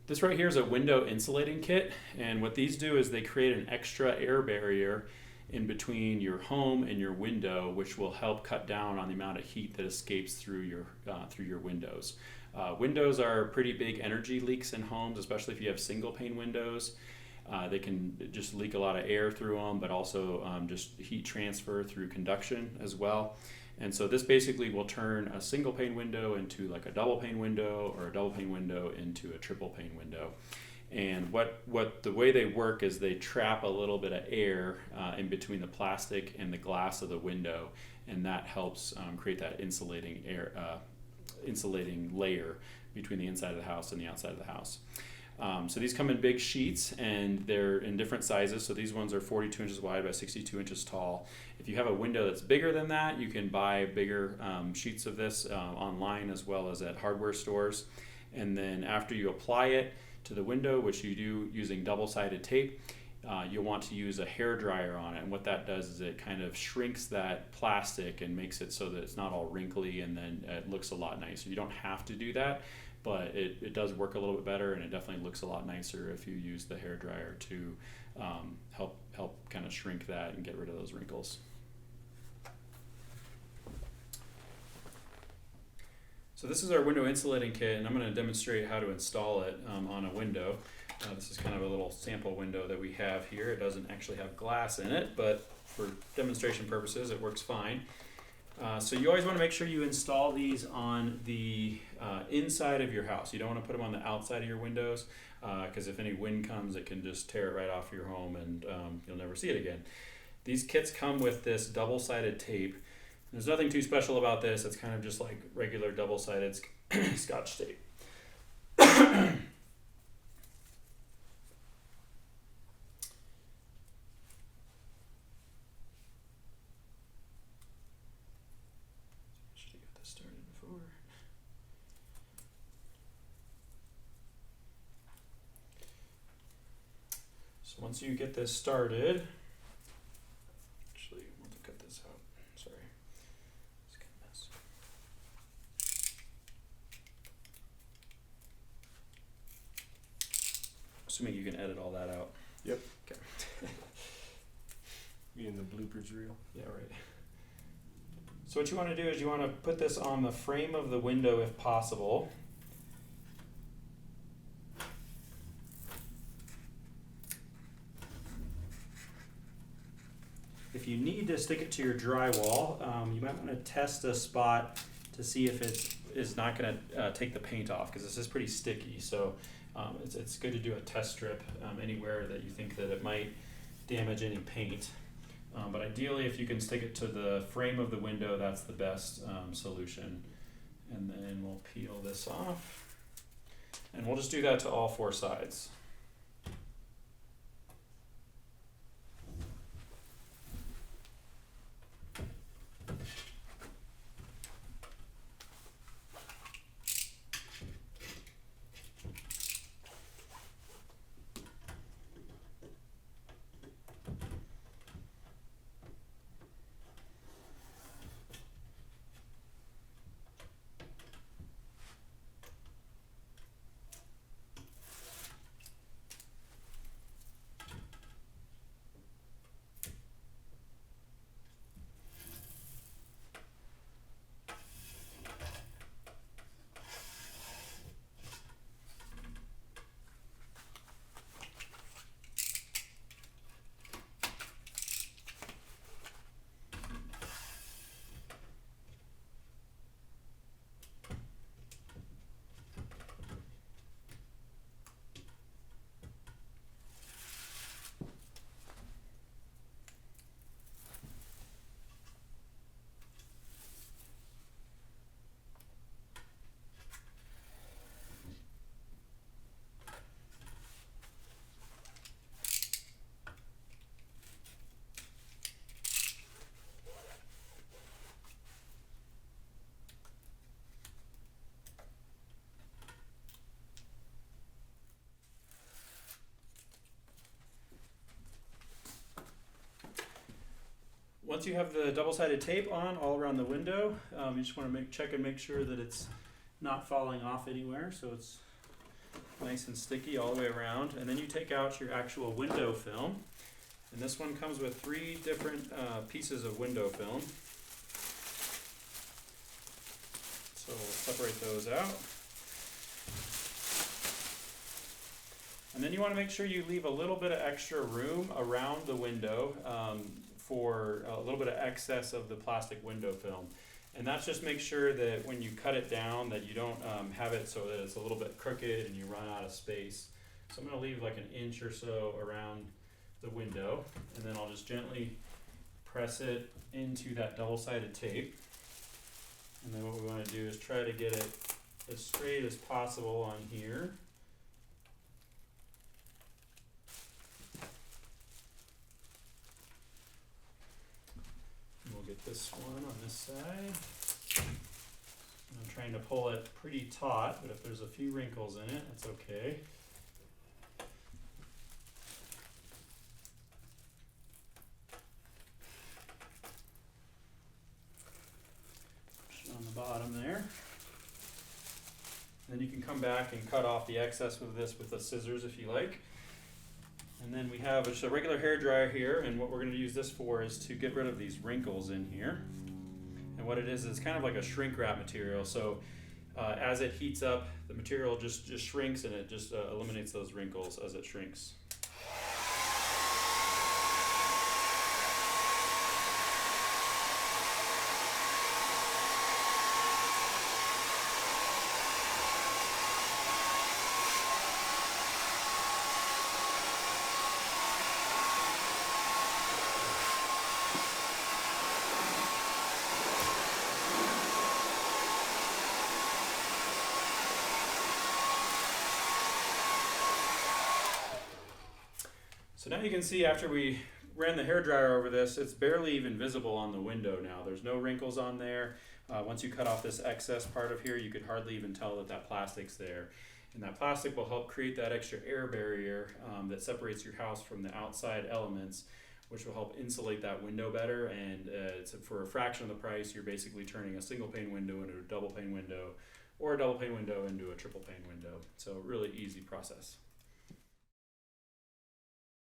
This right here is a window insulating kit, and what these do is they create an extra air barrier in between your home and your window, which will help cut down on the amount of heat that escapes through your windows. Windows are pretty big energy leaks in homes, especially if you have single pane windows. They can just leak a lot of air through them, but also just heat transfer through conduction as well. And so this basically will turn a single pane window into like a double pane window, or a double pane window into a triple pane window. And what the way they work is they trap a little bit of air in between the plastic and the glass of the window, and that helps create that insulating layer between the inside of the house and the outside of the house. So these come in big sheets, and they're in different sizes. So these ones are 42 inches wide by 62 inches tall. If you have a window that's bigger than that, you can buy bigger sheets of this online as well as at hardware stores. And then after you apply it to the window, which you do using double-sided tape, you'll want to use a hair dryer on it. And what that does is it kind of shrinks that plastic and makes it so that it's not all wrinkly, and then it looks a lot nicer. You don't have to do that, but it does work a little bit better, and it definitely looks a lot nicer if you use the hair dryer to help kind of shrink that and get rid of those wrinkles. So this is our window insulating kit, and I'm going to demonstrate how to install it on a window. This is kind of a little sample window that we have here. It doesn't actually have glass in it, but for demonstration purposes it works fine. So you always want to make sure you install these on the inside of your house. You don't want to put them on the outside of your windows, because if any wind comes, it can just tear it right off your home, and you'll never see it again. These kits come with this double-sided tape. There's nothing too special about this. It's kind of just like regular double-sided Scotch tape. So once you get this started, actually, I want to cut this out. Sorry, it's kind of a mess. Assuming you can edit all that out. Yep. Okay. You in the bloopers reel? Yeah, right. So what you want to do is you want to put this on the frame of the window if possible. If you need to stick it to your drywall, you might want to test a spot to see if it is not going to take the paint off, because this is pretty sticky. So it's good to do a test strip anywhere that you think that it might damage any paint. But ideally, if you can stick it to the frame of the window, that's the best solution. And then we'll peel this off. And we'll just do that to all four sides. Once you have the double-sided tape on all around the window, you just want to check and make sure that it's not falling off anywhere. So it's nice and sticky all the way around. And then you take out your actual window film. And this one comes with 3 different pieces of window film. So we'll separate those out. And then you want to make sure you leave a little bit of extra room around the window for a little bit of excess of the plastic window film. And that's just make sure that when you cut it down that you don't have it so that it's a little bit crooked and you run out of space. So I'm going to leave like an inch or so around the window, and then I'll just gently press it into that double-sided tape. And then what we want to do is try to get it as straight as possible on here. And we'll get this one on this side. I'm trying to pull it pretty taut, but if there's a few wrinkles in it, that's okay. On the bottom there. Then you can come back and cut off the excess of this with the scissors if you like. And then we have just a regular hair dryer here, and what we're going to use this for is to get rid of these wrinkles in here. And what it is kind of like a shrink wrap material. So as it heats up, the material just shrinks, and it just eliminates those wrinkles as it shrinks. So now you can see after we ran the hairdryer over this, it's barely even visible on the window now. There's no wrinkles on there. Once you cut off this excess part of here, you could hardly even tell that that plastic's there. And that plastic will help create that extra air barrier that separates your house from the outside elements, which will help insulate that window better. And it's for a fraction of the price, you're basically turning a single pane window into a double pane window, or a double pane window into a triple pane window. So really easy process.